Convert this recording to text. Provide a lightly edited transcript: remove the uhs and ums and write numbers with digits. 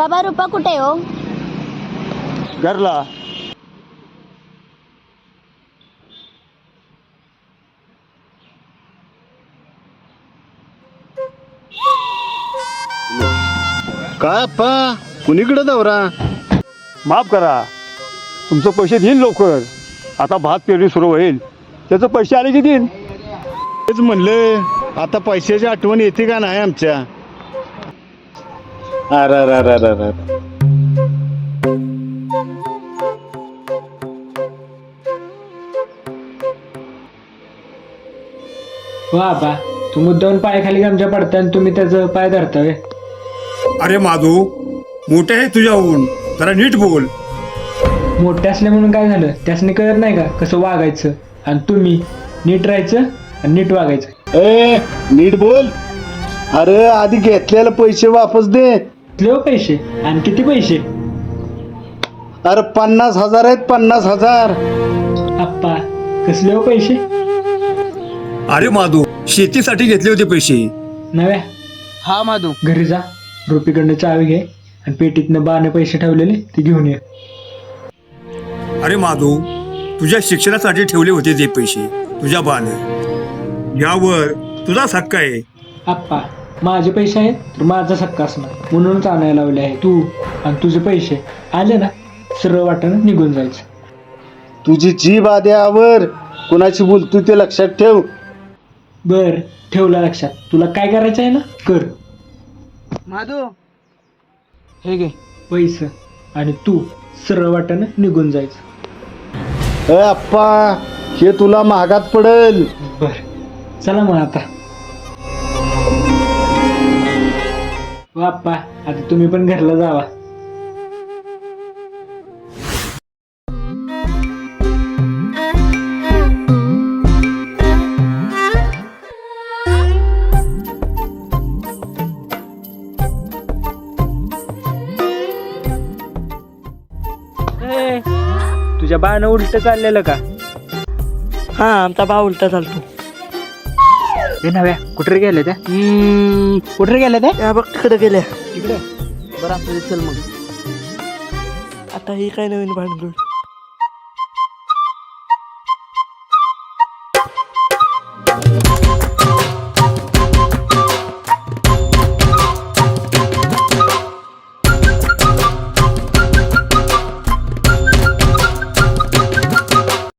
बाबा रुपा कुठे हो? घरला. काय अप्पा कुणीकडे दौरा? माफ करा, तुमचं पैसे देईन लवकर. आता भात पेरणी सुरू होईल, त्याचं पैसे आले की देईन. तेच म्हणलं, आता पैशाची आठवण येते का नाही आमच्या? अरे अरे अरे अरे अरे. बाबा तू मुद्दाहून पायाखाली आमच्या पडताय आणि तुम्ही त्याचं पाय धरताय. अरे माधू, मोठे आहे तुझ्याहून, जरा नीट बोल. मोठे असले म्हणून काय झालं? त्यासनी कळत नाही का कसं वागायचं? आणि तुम्ही नीट राहायचं आणि नीट वागायचं. ए नीट बोल. अरे आधी घेतलेले पैसे वापस दे. किती पैसे आणि किती पैसे? अरे 50,000 आहेत, 50,000. आप्पा कसले हो पैसे? अरे माधू, शेतीसाठी घेतले होते पैसे. नव्या हा माधू, घरी जा, रुपीकडनं चावी घे आणि पेटीतनं बाने पैसे ठेवलेले ते घेऊन ये. अरे माधू, तुझ्या शिक्षणासाठी ठेवले होते ते पैसे तुझ्या बानं. यावर तुझाच हक्क आहे. आप्पा माझे पैसे आहेत तर माझा हक्क असणार, म्हणूनच आणायला लावले आहे. तू आणि तुझे पैसे आले ना, सरळ वाटानं निघून जायचं. तुझी जीभ आद्यावर कुणाची बोलतो ते लक्षात ठेव. बर ठेवलं लक्षात. तुला काय करायचं आहे ना कर. माधू हे घे. पैसे आणि तू सरळ वाटानं निघून जायचं. ए अप्पा, हे तुला महागात पडेल. बर चला मग आता. बाप्पा आता तुम्ही पण घरला जावा. तुझ्या बाण उलट चाललेलं का? हा आमचा भाव उलटा चालतो. हे नव्या कुठे गेले त्या? कुठे गेल्या त्या? बघ तिकडे गेल्या. तिकडे. बरं आपल्याला चल मग. आता ही काय नवीन भानगड?